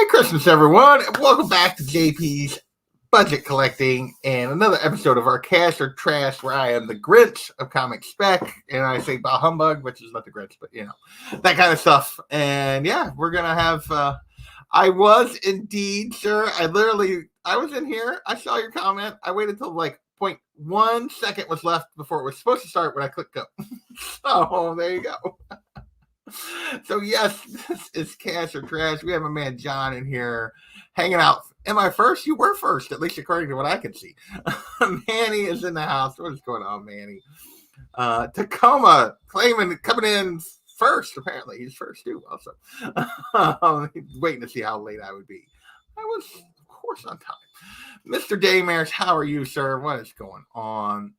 Christmas, everyone, and welcome back to JP's Budget Collecting and another episode of our Cash or Trash, where I am the Grinch of comic spec, and I say bah humbug, which is not the Grinch, but that kind of stuff. And yeah, we're gonna have. I was indeed, sir. I was in here. I saw your comment. I waited till like 0.1 second was left before it was supposed to start when I clicked go. So there you go. So yes, this is Cash or Trash. We have a man John in here hanging out. Am I first? You were first, at least according to what I can see. Manny is in the house. What is going on, Manny? Tacoma coming in first. Apparently, he's first too. Also, waiting to see how late I would be. I was, of course, on time. Mr. Daymers, how are you, sir? What is going on?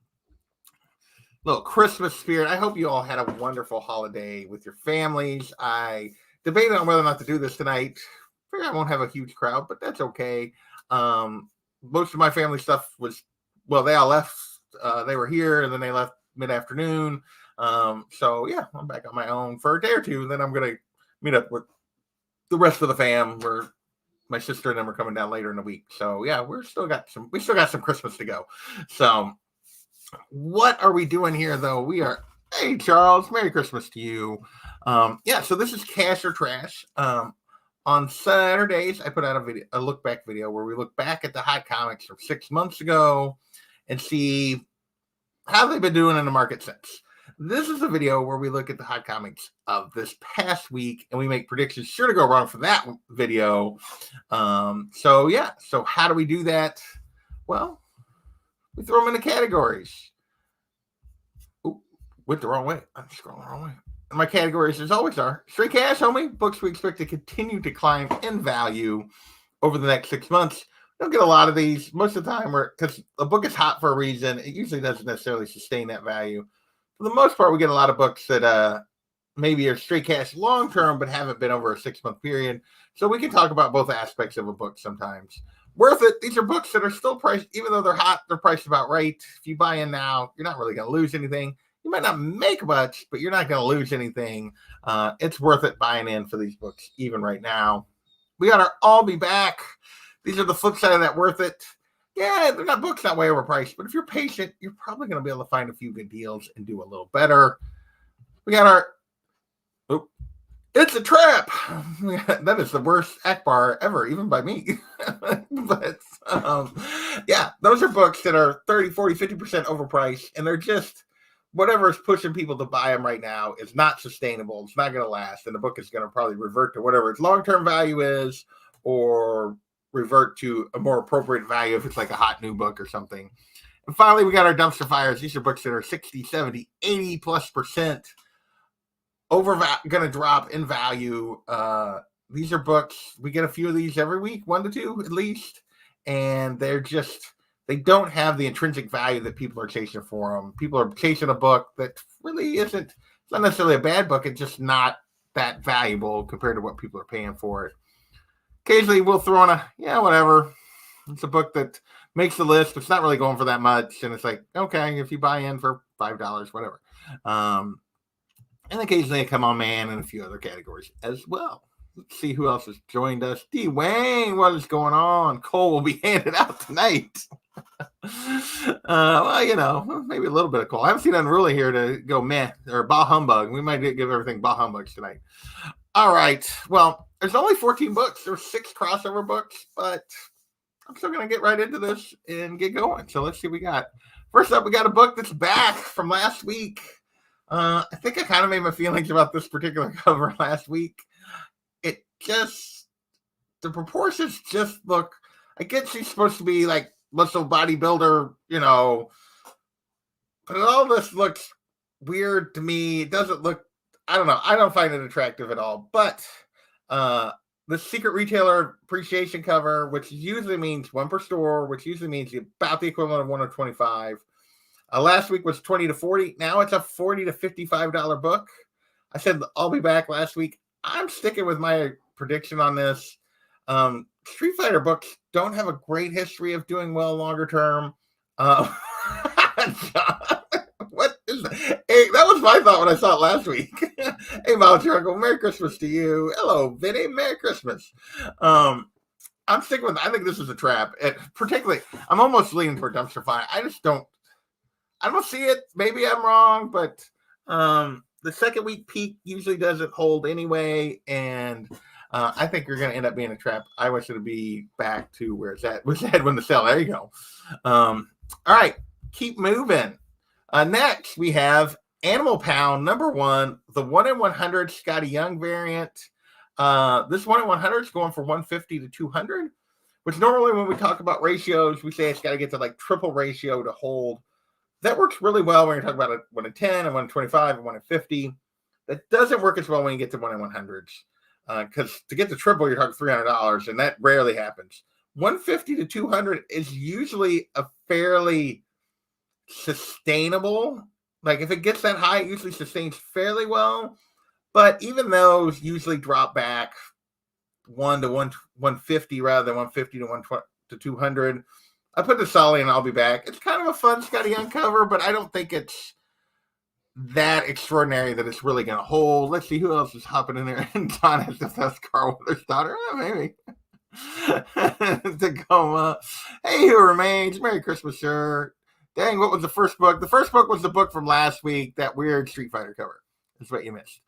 Little Christmas spirit. I hope you all had a wonderful holiday with your families. I debated on whether or not to do this tonight. Figure I won't have a huge crowd, but that's okay. Most of my family stuff was, well, they all left. They were here, and then they left mid-afternoon. So, yeah, I'm back on my own for a day or two. And then I'm going to meet up with the rest of the fam. My sister and them are coming down later in the week. So, yeah, we still got some Christmas to go. So, what are we doing here, though? Hey, Charles, Merry Christmas to you. So this is Cash or Trash. On Saturdays, I put out a look back video where we look back at the hot comics from 6 months ago and see how they've been doing in the market since. This is a video where we look at the hot comics of this past week and we make predictions sure to go wrong for that video. So how do we do that? Well, we throw them into categories. Ooh, went the wrong way. I'm scrolling the wrong way. And my categories, as always, are straight cash, homie. Books we expect to continue to climb in value over the next 6 months. Don't get a lot of these most of the time, because a book is hot for a reason. It usually doesn't necessarily sustain that value. For the most part, we get a lot of books that maybe are straight cash long term, but haven't been over a 6 month period. So we can talk about both aspects of a book sometimes. Worth it. These are books that are still priced, even though they're hot, they're priced about right. If you buy in now, you're not really going to lose anything. You might not make much, but you're not going to lose anything. It's worth it buying in for these books, even right now. We got our I'll Be Back. These are the flip side of that worth it. Yeah, they're not books that way overpriced, but if you're patient, you're probably going to be able to find a few good deals and do a little better. We got our It's a Trap. That is the worst Akbar ever, even by me. But those are books that are 30, 40, 50% overpriced, and they're just whatever is pushing people to buy them right now is not sustainable. It's not going to last, and the book is going to probably revert to whatever its long-term value is, or revert to a more appropriate value if it's like a hot new book or something. And finally, we got our Dumpster Fires. These are books that are 60, 70, 80+% going to drop in value. These are books, we get a few of these every week, 1 to 2 at least, and they don't have the intrinsic value that people are chasing for them. People are chasing a book that really it's not necessarily a bad book, it's just not that valuable compared to what people are paying for it. Occasionally we'll throw in whatever. It's a book that makes the list, but it's not really going for that much, and it's like, okay, if you buy in for $5, whatever. And occasionally I come on Man and a few other categories as well. Let's see who else has joined us. D. Wayne, what is going on? Cole will be handed out tonight. Maybe a little bit of Cole. I haven't seen Unruly here to go meh or bah humbug. We might give everything bah humbugs tonight. All right. Well, there's only 14 books. There's 6 crossover books, but I'm still going to get right into this and get going. So let's see what we got. First up, we got a book that's back from last week. I think I kind of made my feelings about this particular cover last week. The proportions just look, I guess she's supposed to be like muscle bodybuilder, but all this looks weird to me. It doesn't look, I don't know. I don't find it attractive at all, but the Secret Retailer Appreciation cover, which usually means 1 per store, which usually means about the equivalent of 1 of 25. Last week was 20 to 40. Now it's a $40 to $55 book. I said I'll be back last week. I'm sticking with my prediction on this. Street Fighter books don't have a great history of doing well longer term. What is that? Hey, that was my thought when I saw it last week. Hey, Volunteer Uncle, Merry Christmas to you. Hello, Vinny. Merry Christmas. I'm sticking with. I think this is a trap. Particularly, I'm almost leaning toward dumpster fire. I don't see it. Maybe I'm wrong, but the second week peak usually doesn't hold anyway, and I think you're going to end up being a trap. I wish it would be back to where it's at. Wish I had one to sell. There you go. All right, keep moving. Next, we have Animal Pound #1, the 1 in 100 Scotty Young variant. This 1 in 100 is going for 150 to 200, which normally when we talk about ratios, we say it's got to get to like triple ratio to hold. That works really well when you're talking about a 1 in 10, a 1 in 25, and 1 in 50. That doesn't work as well when you get to 1 in 100s. Because to get to triple, you're talking $300, and that rarely happens. 150 to 200 is usually a fairly sustainable. Like if it gets that high, it usually sustains fairly well. But even those usually drop back 1 to 150 rather than 150 to 120 to 200. I put the Solly and I'll be back. It's kind of a fun Scotty Young cover, but I don't think it's that extraordinary that it's really going to hold. Let's see who else is hopping in there. And Don has the Carl Weathers daughter. Maybe. Tacoma. Hey, who remains? Merry Christmas, sir. Dang, what was the first book? The first book was the book from last week, that weird Street Fighter cover. That's what you missed.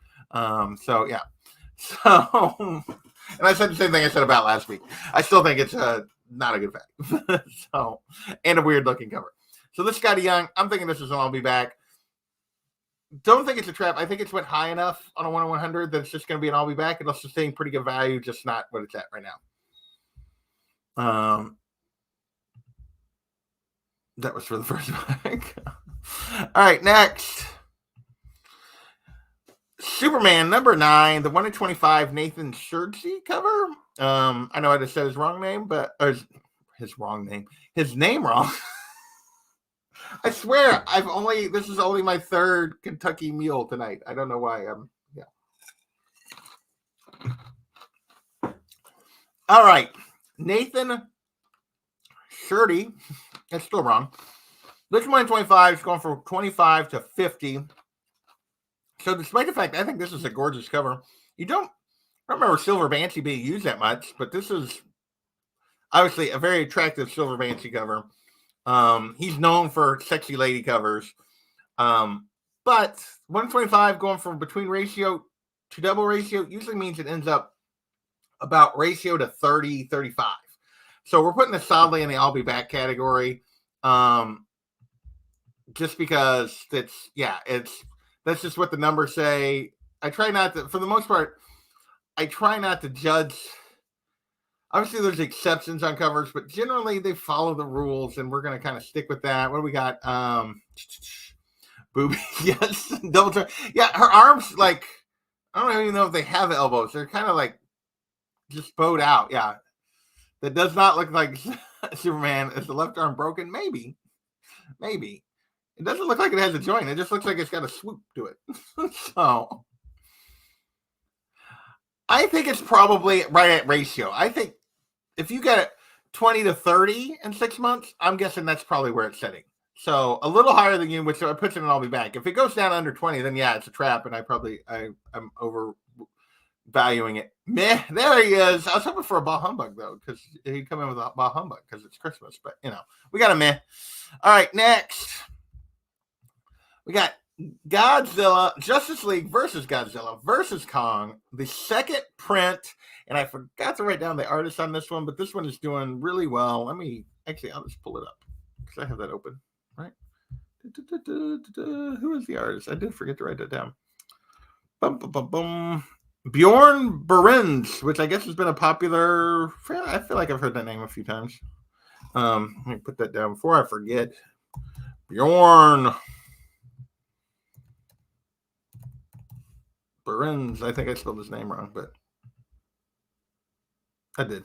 So, yeah. So, and I said the same thing I said about last week. I still think it's not a good fact. So, and a weird looking cover. So this Scotty Young, I'm thinking this is an I'll be back. Don't think it's a trap. I think it's went high enough on a 1 in 100 that it's just going to be an I'll be back. It'll sustain pretty good value, just not what it's at right now. That was for the first one. All right, next. Superman #9, the 1 in 25 Nathan Shirdsey cover. I know I just said his wrong name, but his name wrong. I swear, this is only my third Kentucky Mule tonight. I don't know why. All right, Nathan Shirdy. That's still wrong. This 1 in 25 is going from 25 to 50. So despite the fact I think this is a gorgeous cover, I don't remember Silver Banshee being used that much, but this is obviously a very attractive Silver Banshee cover. He's known for sexy lady covers. But 1 in 25 going from between ratio to double ratio usually means it ends up about ratio to 30, 35. So we're putting this solidly in the I'll be back category. Just because that's just what the numbers say. I try not to, for the most part, I try not to judge. Obviously, there's exceptions on covers, but generally they follow the rules, and we're going to kind of stick with that. What do we got? Booby, yes, double turn. Yeah, her arms, like, I don't even know if they have elbows. They're kind of like just bowed out. Yeah, that does not look like Superman. Is the left arm broken? Maybe. It doesn't look like it has a joint. It just looks like it's got a swoop to it. So I think it's probably right at ratio. I think if you get it 20 to 30 in 6 months, I'm guessing that's probably where it's sitting. So a little higher than you, which puts it in I'll be back. If it goes down under 20, then yeah, it's a trap, and I'm overvaluing it. Meh, there he is. I was hoping for a Bah Humbug though, because he'd come in with a Bah Humbug because it's Christmas. But we got a meh. All right, next. We got Godzilla, Justice League versus Godzilla versus Kong, the second print, and I forgot to write down the artist on this one, but this one is doing really well. I'll just pull it up because I have that open, right? Who is the artist? I did forget to write that down. Bjorn Berens, which I guess has been a popular, I feel like I've heard that name a few times. Let me put that down before I forget. Bjorn Berens. I think I spelled his name wrong, but I did.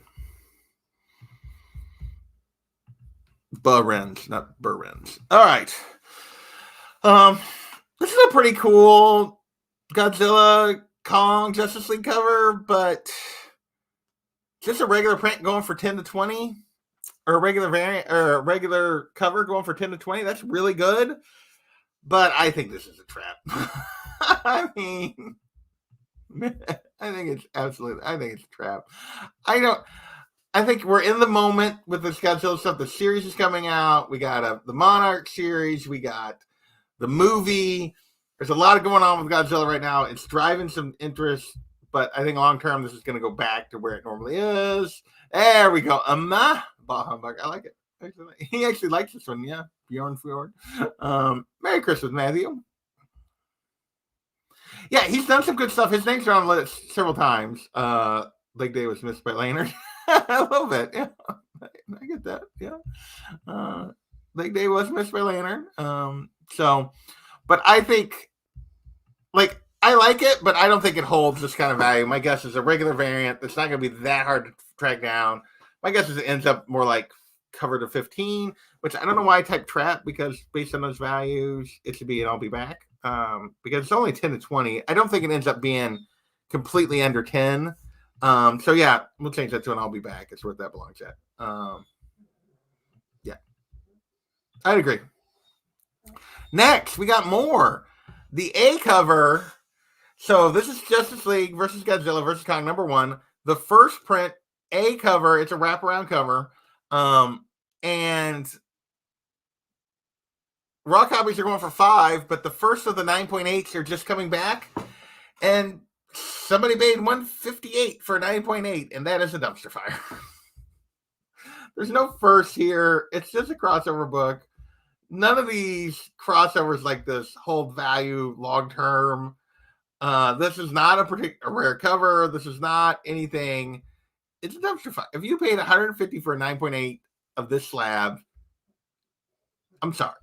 Berens, not Berens. All right. This is a pretty cool Godzilla Kong Justice League cover, but just a regular print going for 10 to 20, or a regular variant or a regular cover going for 10 to 20. That's really good, but I think this is a trap. I mean, I think it's absolutely. I think it's a trap. I don't. I think we're in the moment with this Godzilla stuff. The series is coming out. We got the Monarch series. We got the movie. There's a lot going on with Godzilla right now. It's driving some interest, but I think long term this is going to go back to where it normally is. There we go. Bah humbug. I like it. He actually likes this one. Yeah, Bjorn Fjord. Merry Christmas, Matthew. Yeah, he's done some good stuff. His name's on the list several times. Leg Day was missed by Leonard. A little bit, yeah. I get that, yeah. Leg Day was missed by Leonard. But I think, like, I like it, but I don't think it holds this kind of value. My guess is a regular variant. It's not going to be that hard to track down. My guess is it ends up more like cover to 15, which I don't know why I type trap, because based on those values, it should be an I'll be back. Because it's only 10 to 20. I don't think it ends up being completely under 10. So yeah, we'll change that to an I'll be back. It's what that belongs at. Yeah, I'd agree. Next, we got more. The A cover. So this is Justice League versus Godzilla versus Kong #1. The first print A cover. It's a wraparound cover. And raw copies are going for $5, but the first of the 9.8s are just coming back. And somebody paid $158 for a 9.8, and that is a dumpster fire. There's no first here. It's just a crossover book. None of these crossovers like this hold value long term. This is not a rare cover. This is not anything. It's a dumpster fire. If you paid $150 for a 9.8 of this slab, I'm sorry.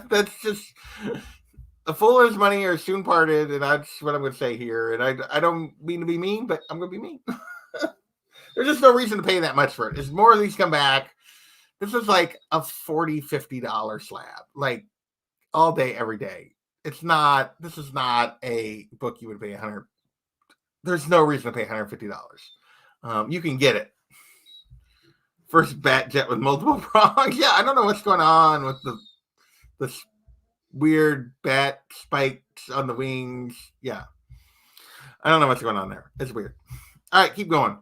That's just a fool's money are soon parted, and that's what I'm going to say here. And I don't mean to be mean, but I'm going to be mean. There's just no reason to pay that much for it. As more of these come back, this is like a $40, $50 slab, like all day, every day. This is not a book you would pay $100. There's no reason to pay $150. You can get it. First bat jet with multiple prongs. Yeah, I don't know what's going on with the weird bat spikes on the wings. Yeah. I don't know what's going on there. It's weird. All right, keep going.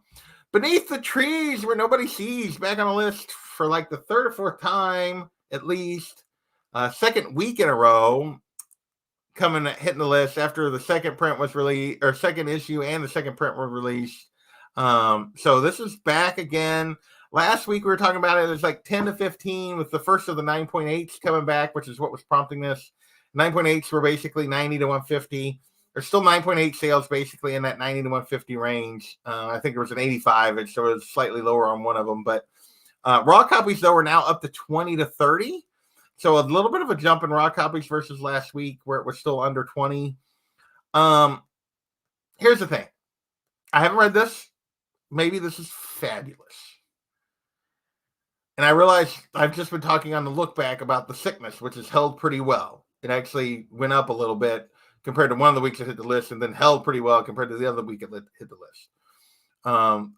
Beneath the Trees Where Nobody Sees, back on the list for like the third or fourth time, at least. Second week in a row, hitting the list after the second print was released, or second issue and the second print were released. So this is back again. Last week we were talking about it. It was like 10 to 15 with the first of the 9.8s coming back, which is what was prompting this. 9.8s were basically 90 to 150. There's still 9.8 sales basically in that 90 to 150 range. I think there was an 85, so it was slightly lower on one of them. But raw copies, though, are now up to 20 to 30. So a little bit of a jump in raw copies versus last week where it was still under 20. Here's the thing. I haven't read this. Maybe this is fabulous. And I realized I've just been talking on the look back about The Sickness, which has held pretty well. It actually went up a little bit compared to one of the weeks it hit the list, and then held pretty well compared to the other week it hit the list.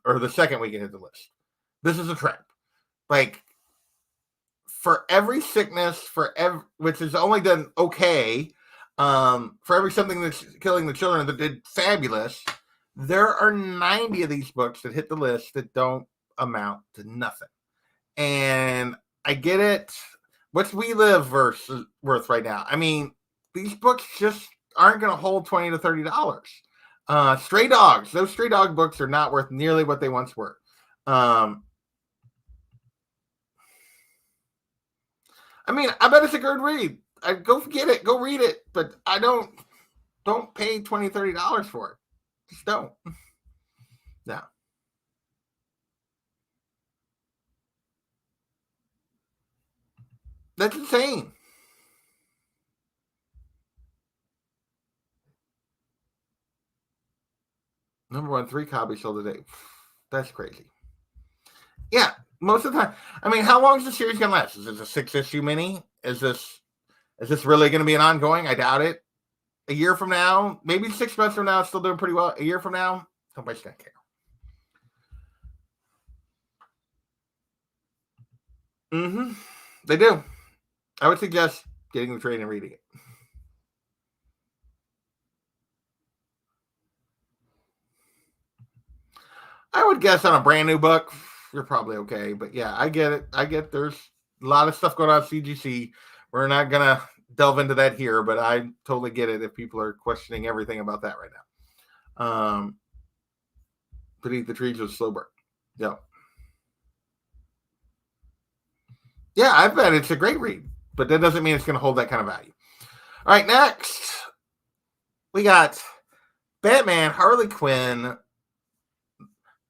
Or the second week it hit the list. This is a trap. Like, for every Sickness, which has only done okay, for every something that's killing the children that did fabulous, there are 90 of these books that hit the list that don't amount to nothing. And I get it. What's We Live worth right now? I mean, these books just aren't going to hold $20 to $30. Stray Dogs. Those Stray Dog books are not worth nearly what they once were. I mean, I bet it's a good read. Go get it. Go read it. But I don't pay $20, $30 for it. Just don't. No. That's insane. #1, 3 copies sold today. That's crazy. Yeah, most of the time. I mean, how long is the series going to last? Is this a 6-issue mini? Is this really going to be an ongoing? I doubt it. A year from now, maybe 6 months from now, it's still doing pretty well. A year from now, nobody's going to care. Mm-hmm. They do. I would suggest getting the trade and reading it. I would guess on a brand new book, you're probably okay. But yeah, I get it. I get there's a lot of stuff going on at CGC. We're not gonna delve into that here, but I totally get it if people are questioning everything about that right now. Beneath the Trees was slow burn. Yeah. Yeah, I bet it's a great read, but that doesn't mean it's going to hold that kind of value. All right, next we got Batman Harley Quinn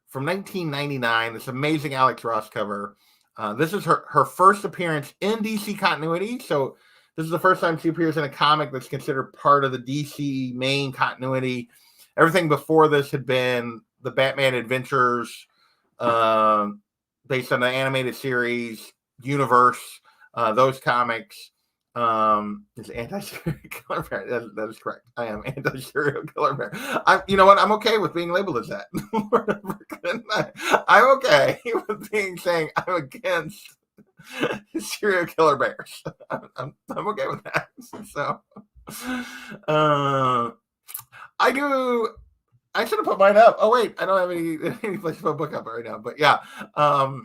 from 1999. This amazing Alex Ross cover. This is her first appearance in DC continuity. So this is the first time she appears in a comic that's considered part of the DC main continuity. Everything before this had been the Batman Adventures, based on the animated series universe. Those comics. Is anti-serial killer bear. That is correct. I am anti-serial killer bear. You know what? I'm okay with being labeled as that. I'm okay with saying I'm against serial killer bears. I'm okay with that. So, I should have put mine up. Oh wait, I don't have any place to put a book up right now. But yeah, I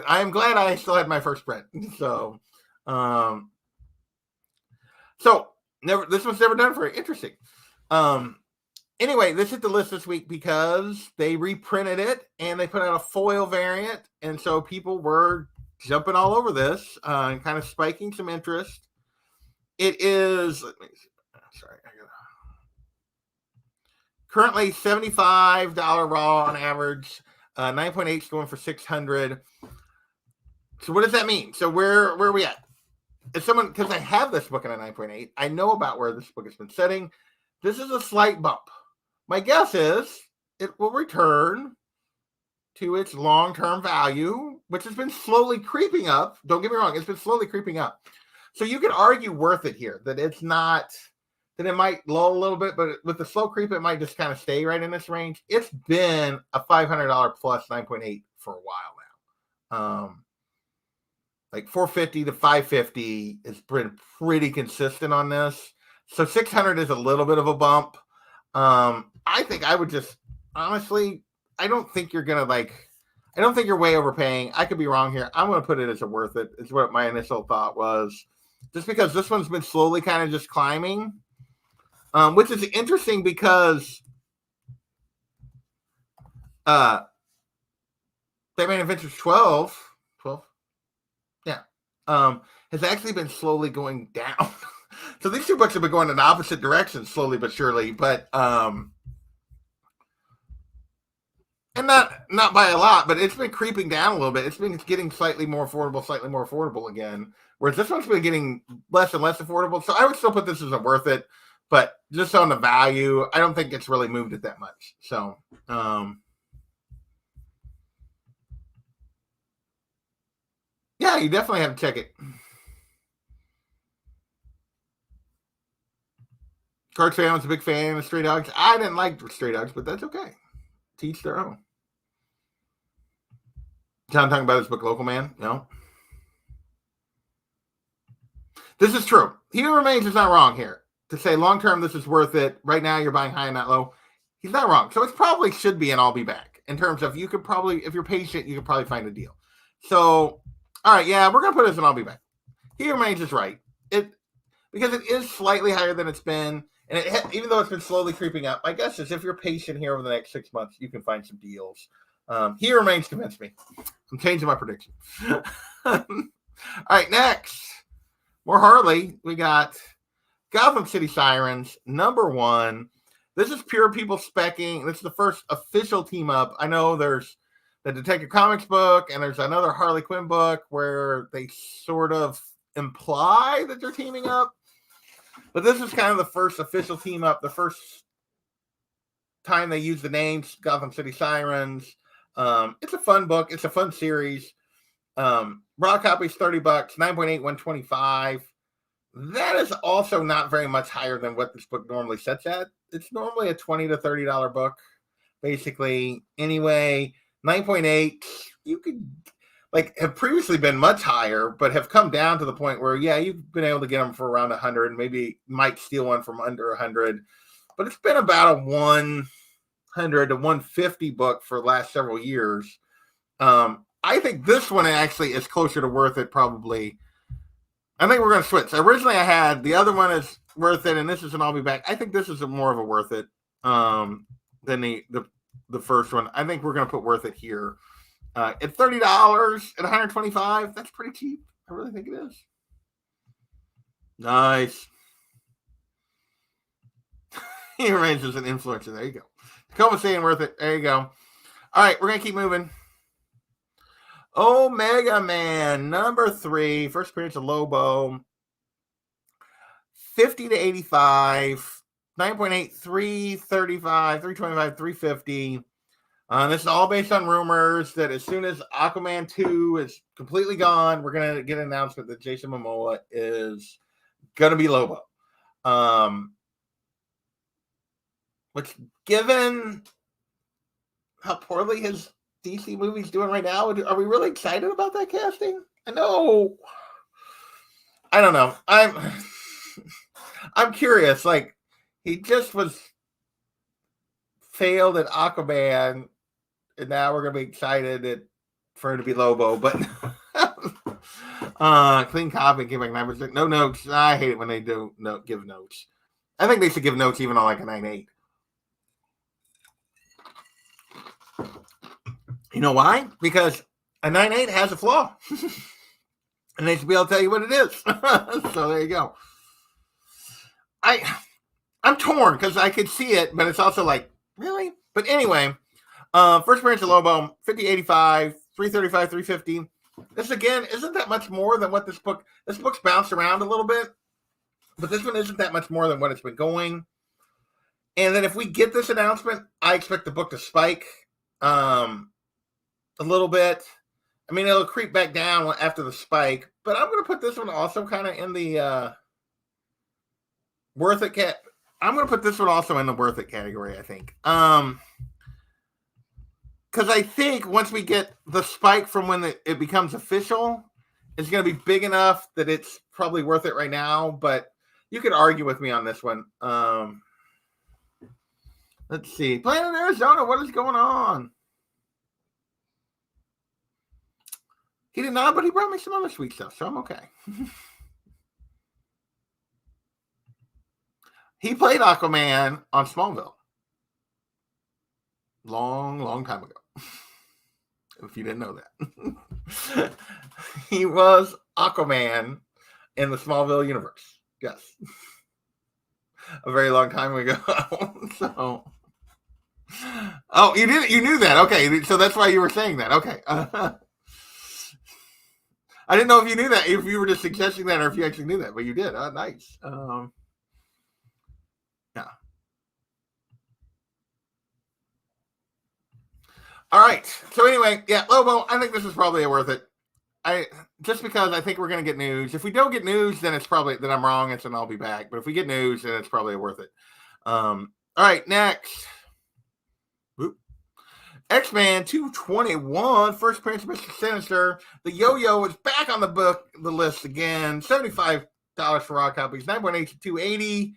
am glad I still had my first print. So. This was never done for it. Interesting. Anyway, this hit the list this week because they reprinted it and they put out a foil variant, and so people were jumping all over this and kind of spiking some interest. It is currently $75 raw on average. 9.8 is going for $600. So what does that mean? So where are we at? As someone, because I have this book in a 9.8, I know about where this book has been sitting. This is a slight bump. My guess is it will return to its long-term value, which has been slowly creeping up. Don't get me wrong, it's been slowly creeping up. So you could argue worth it here, that it's not, that it might lull a little bit, but with the slow creep, it might just kind of stay right in this range. It's been a $500 plus 9.8 for a while now. Like 450 to 550 has been pretty consistent on this. So 600 is a little bit of a bump. I think I would just, honestly, I don't think you're going to I don't think you're way overpaying. I could be wrong here. I'm going to put it as a worth it. It's what my initial thought was. Just because this one's been slowly kind of just climbing, which is interesting because Batman Adventures 12, has actually been slowly going down. So these two books have been going in opposite directions slowly but surely, but and not by a lot, but it's been creeping down a little bit. It's been getting slightly more affordable again, whereas this one's been getting less and less affordable. So I would still put this as a worth it, but just on the value, I don't think it's really moved it that much. So yeah, you definitely have to check it. Cards fan was a big fan of Stray Dogs. I didn't like Stray Dogs, but that's okay. Teach their own. John talking about his book, Local Man? No. This is true. He Who Remains is not wrong here. To say long term, this is worth it. Right now, you're buying high and not low. He's not wrong. So it probably should be an I'll be back. In terms of you could probably, if you're patient, you could probably find a deal. So, all right, yeah, we're going to put this in I'll be back. He Who Remains is right. Because it is slightly higher than it's been. And even though it's been slowly creeping up, my guess is if you're patient here over the next 6 months, you can find some deals. He Who Remains convinced me. I'm changing my prediction. All right, next. More Harley. We got Gotham City Sirens, #1. This is pure people specking. This is the first official team up. I know there's the Detective Comics book, and there's another Harley Quinn book where they sort of imply that they're teaming up. But this is kind of the first official team up, the first time they use the names Gotham City Sirens. It's a fun book. It's a fun series. Raw copies, $30, 9.8, 125. That is also not very much higher than what this book normally sets at. It's normally a $20 to $30 book, basically. Anyway, 9.8, you could have previously been much higher, but have come down to the point where, yeah, you've been able to get them for around 100. Maybe might steal one from under 100, but it's been about a 100 to 150 book for the last several years. I think this one actually is closer to worth it, probably. I think we're going to switch. Originally, I had the other one is worth it, and this is an I'll be back. I think this is more of a worth it than the first one. I think we're going to put worth it here. At $30 at $125, that's pretty cheap. I really think it is. Nice. He remains as an influencer. There you go. Tacoma saying worth it. There you go. All right, we're going to keep moving. Omega Man, number 3. First appearance of Lobo. 50 to 85. 9.8, 335, 325, 350. This is all based on rumors that as soon as Aquaman 2 is completely gone, we're going to get an announcement that Jason Momoa is going to be Lobo. Which, given how poorly his DC movie's doing right now, are we really excited about that casting? I know. I don't know. I'm curious. Like, he just was failed at Aquaman, and now we're gonna be excited for him to be Lobo. But clean copy, give like 9%. No notes. I hate it when they do give notes. I think they should give notes even on like a 9.8. You know why? Because a 9.8 has a flaw. And they should be able to tell you what it is. So there you go. I'm torn because I could see it, but it's also like, really? But anyway, first appearance of Lobo, 50-85, 335, 350. This again isn't that much more than what this book's bounced around a little bit, but this one isn't that much more than what it's been going. And then if we get this announcement, I expect the book to spike a little bit. I mean, it'll creep back down after the spike, but I'm going to put this one also kind of in the worth it I'm going to put this one also in the worth it category, I think. Because I think once we get the spike from when it becomes official, it's going to be big enough that it's probably worth it right now, but you could argue with me on this one. Let's see. Playing in Arizona, what is going on? He did not, but he brought me some other sweet stuff, so I'm okay. He played Aquaman on Smallville. Long time ago. If you didn't know that. He was Aquaman in the Smallville universe. Yes. A very long time ago. So. Oh, you did. You knew that. Okay. So that's why you were saying that. Okay. I didn't know if you knew that, if you were just suggesting that, or if you actually knew that, but you did. Nice. Yeah. All right. So anyway, yeah, Lobo, I think this is probably worth it. Just because I think we're going to get news. If we don't get news, then it's probably that I'm wrong, and so I'll be back. But if we get news, then it's probably worth it. All right, next. X-Men 221, first appearance of Mr. Sinister. The Yo-Yo is back on the list again. $75 for raw copies, 9.8 to 280.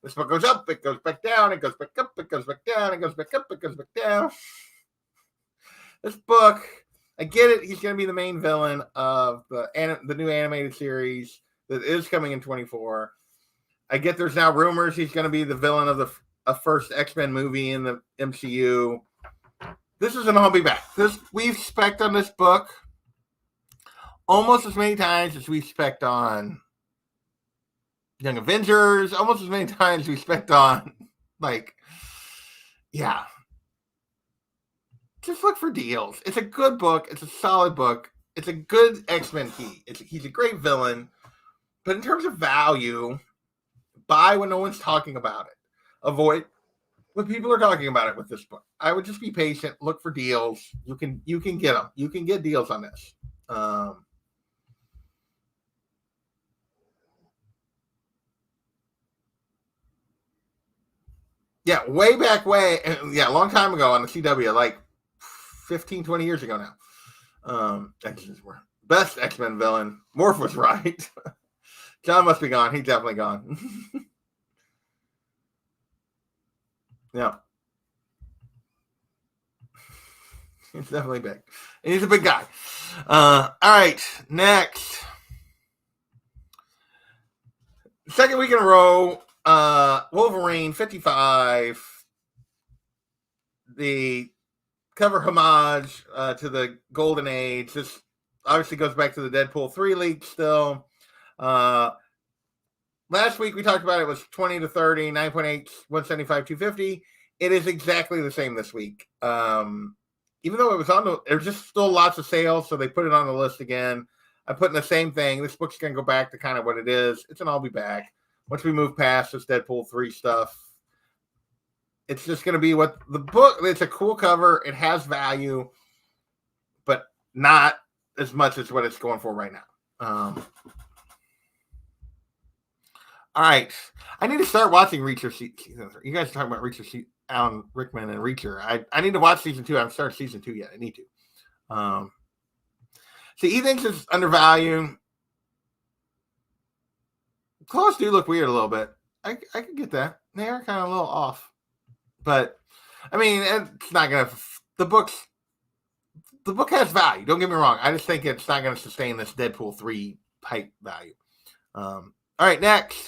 This book goes up, it goes back down, it goes back up, it goes back down, it goes back up, it goes back down. This book, I get it, he's going to be the main villain of the new animated series that is coming in 24. I get there's now rumors he's going to be the villain of the first X-Men movie in the MCU. This is an I'll be back. We've spec'd on this book almost as many times as we spec'd on Young Avengers, almost as many times we spec'd on, yeah. Just look for deals. It's a good book. It's a solid book. It's a good X-Men key. He's a great villain. But in terms of value, buy when no one's talking about it. Avoid when people are talking about it with this book. I would just be patient. Look for deals. You can get them. You can get deals on this. Yeah, a long time ago on the CW, like 15, 20 years ago now. Best X-Men villain. Morph was right. John must be gone. He's definitely gone. Yeah. He's definitely big. And he's a big guy. All right, next. Second week in a row, Wolverine 55. The cover homage to the Golden Age. This obviously goes back to the Deadpool 3 leak still. Last week we talked about it was 20 to 30, 9.8, 175, 250. It is exactly the same this week. Even though it was there's just still lots of sales, so they put it on the list again. I put in the same thing. This book's going to go back to kind of what it is. It's an I'll be back. Once we move past this Deadpool 3 stuff, it's just going to be what the book, it's a cool cover. It has value, but not as much as what it's going for right now. All right. I need to start watching Reacher season 3. You guys are talking about Reacher, Alan Rickman and Reacher. I need to watch season 2. I haven't started season 2 yet. I need to. See, he thinks it's undervalued. Clothes do look weird a little bit. I can get that. They are kind of a little off. But, I mean, it's not going to... The book has value. Don't get me wrong. I just think it's not going to sustain this Deadpool 3 hype value. All right, next.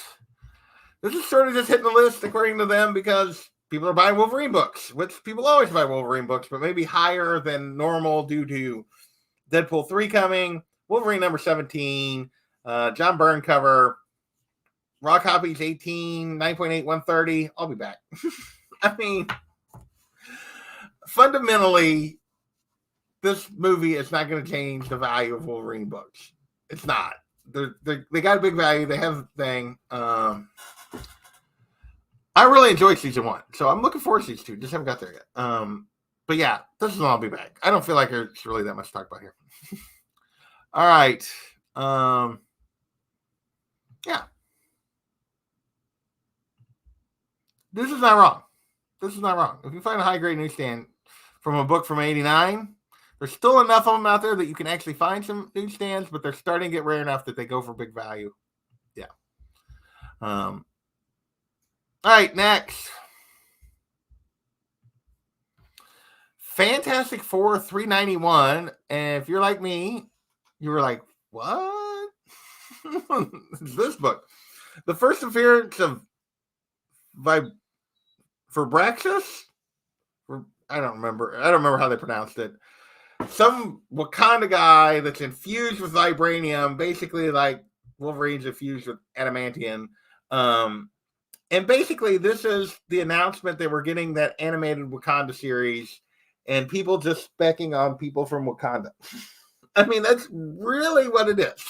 This is sort of just hitting the list according to them because people are buying Wolverine books, which people always buy Wolverine books, but maybe higher than normal due to Deadpool 3 coming. Wolverine number 17. John Byrne cover. Raw copies 18, 9.8, 130. I'll be back. I mean, fundamentally, this movie is not going to change the value of Wolverine books. It's not. They got a big value. They have a thing. I really enjoyed season 1, so I'm looking forward to season 2. Just haven't got there yet. But yeah, this is I'll be back. I don't feel like there's really that much to talk about here. All right. Yeah. This is not wrong. This is not wrong. If you find a high-grade newsstand from a book from 89, there's still enough of them out there that you can actually find some newsstands, but they're starting to get rare enough that they go for big value. Yeah. All right, next. Fantastic Four 391. And if you're like me, you were like, what? This book. The first appearance of Vibraxis? I don't remember how they pronounced it. Some Wakanda guy that's infused with vibranium, basically like Wolverine's infused with adamantium. And basically, this is the announcement that we're getting that animated Wakanda series and people just specking on people from Wakanda. I mean, that's really what it is.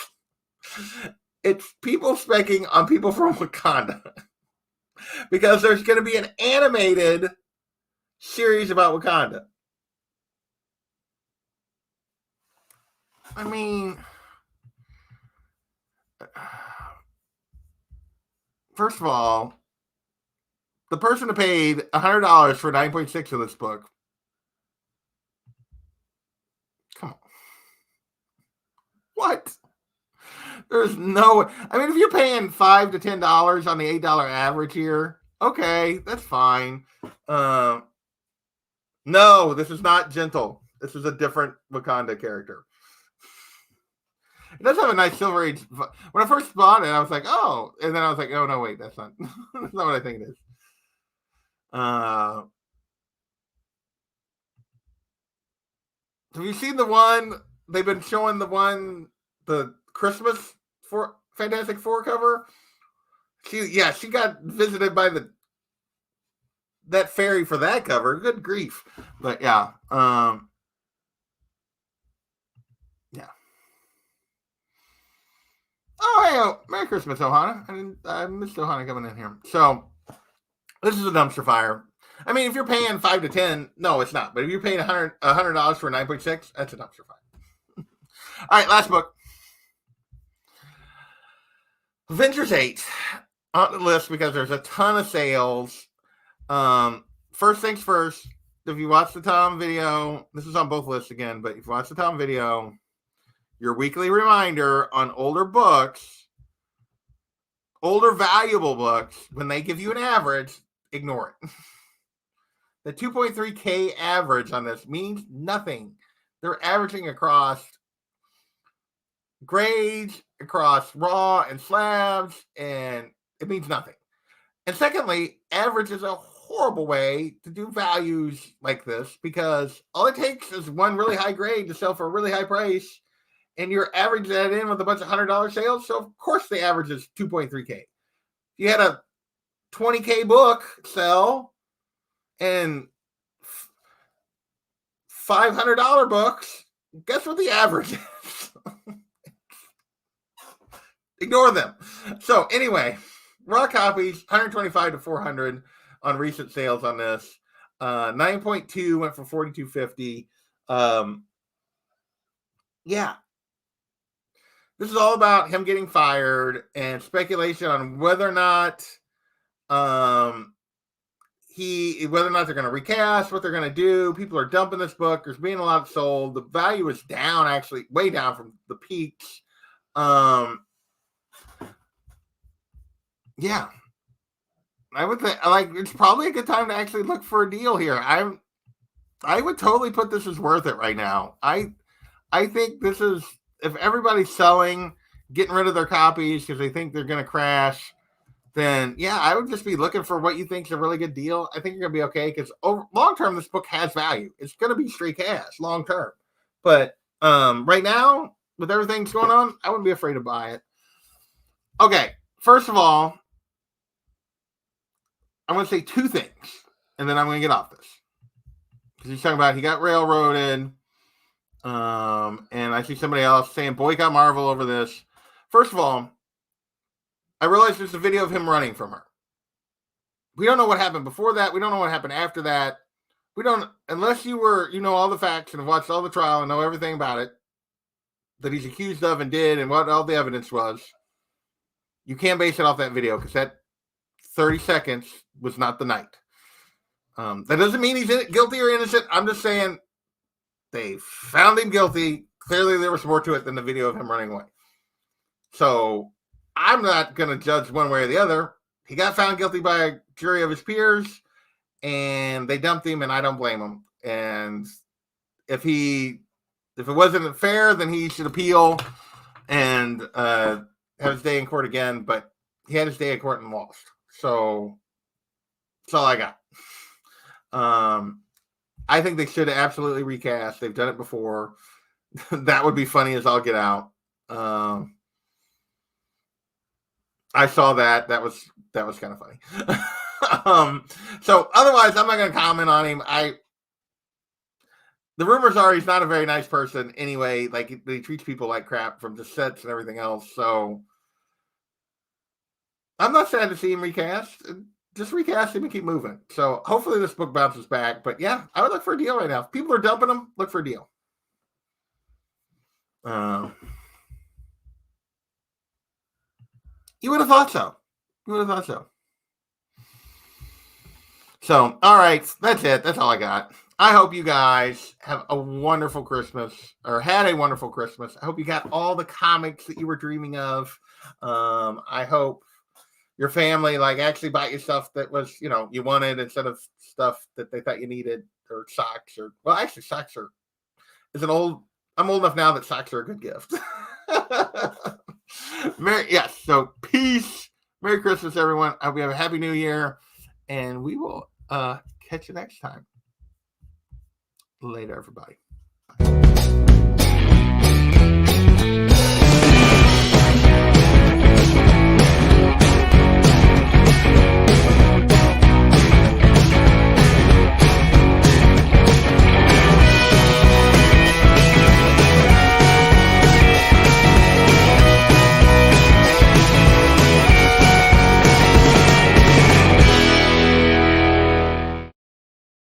It's people specking on people from Wakanda. Because there's going to be an animated series about Wakanda. I mean, first of all, the person who paid $100 for 9.6 of this book. Come on. What? There's no... I mean, if you're paying $5 to $10 on the $8 average here, okay, that's fine. No, this is not Gentle. This is a different Wakanda character. It does have a nice Silver Age... When I first bought it, I was like, oh. And then I was like, oh, no, wait, that's not, that's not what I think it is. Have you seen the one... They've been showing the Christmas for Fantastic Four cover. She got visited by that fairy for that cover. Good grief. But yeah. Yeah. Oh, hey, Merry Christmas, Ohana. I missed Ohana coming in here. So this is a dumpster fire. I mean, if you're paying $5 to $10, no, it's not. But if you're paying $100 for 9.6, that's a dumpster fire. All right, last book. Avengers 8 on the list because there's a ton of sales. First things first, if you watch the Tom video, this is on both lists again, but if you watch the Tom video, your weekly reminder on older books, older valuable books, when they give you an average, ignore it. The 2.3K average on this means nothing. They're averaging across grades, across raw and slabs, and it means nothing. And secondly, average is a horrible way to do values like this because all it takes is one really high grade to sell for a really high price, and you're averaging that in with a bunch of $100 sales. So, of course, the average is 2.3K. If you had a 20K book sell and $500 books, guess what the average is? Ignore them. So anyway, raw copies, 125 to 400 on recent sales on this. 9.2 went for 42.50. Yeah. This is all about him getting fired and speculation on whether or not whether or not they're going to recast, what they're going to do. People are dumping this book. There's being a lot sold. The value is down, actually, way down from the peaks. Yeah. I would think it's probably a good time to actually look for a deal here. I would totally put this as worth it right now. I think this is, if everybody's selling, getting rid of their copies because they think they're going to crash, then yeah, I would just be looking for what you think is a really good deal. I think you're going to be okay because long term, this book has value. It's going to be straight cash long term. But right now, with everything that's going on, I wouldn't be afraid to buy it. Okay, first of all, I'm going to say two things, and then I'm going to get off this. Because he's talking about he got railroaded, and I see somebody else saying boycott Marvel over this. First of all, I realize there's a video of him running from her. We don't know what happened before that. We don't know what happened after that. We don't, unless you know all the facts and have watched all the trial and know everything about it that he's accused of and did and what all the evidence was. You can't base it off that video because that 30 seconds was not the night. That doesn't mean he's guilty or innocent. I'm just saying they found him guilty. Clearly, there was more to it than the video of him running away. So I'm not going to judge one way or the other. He got found guilty by a jury of his peers, and they dumped him, and I don't blame him. And if it wasn't fair, then he should appeal and have his day in court again. But he had his day in court and lost. So that's all I got. I think they should absolutely recast. They've done it before. That would be funny as all get out. I saw that. That was kind of funny. So otherwise, I'm not going to comment on him. The rumors are he's not a very nice person anyway. Like, he treats people like crap from the sets and everything else. So I'm not sad to see him recast. Just recast him and keep moving. So hopefully this book bounces back. But yeah, I would look for a deal right now. If people are dumping them, look for a deal. You would have thought so. So, all right. That's it. That's all I got. I hope you guys have a wonderful Christmas, or had a wonderful Christmas. I hope you got all the comics that you were dreaming of. I hope your family actually bought you stuff that was, you wanted instead of stuff that they thought you needed, or socks, actually socks I'm old enough now that socks are a good gift. So peace. Merry Christmas, everyone. I hope you have a happy new year, and we will catch you next time. Later, everybody. Bye.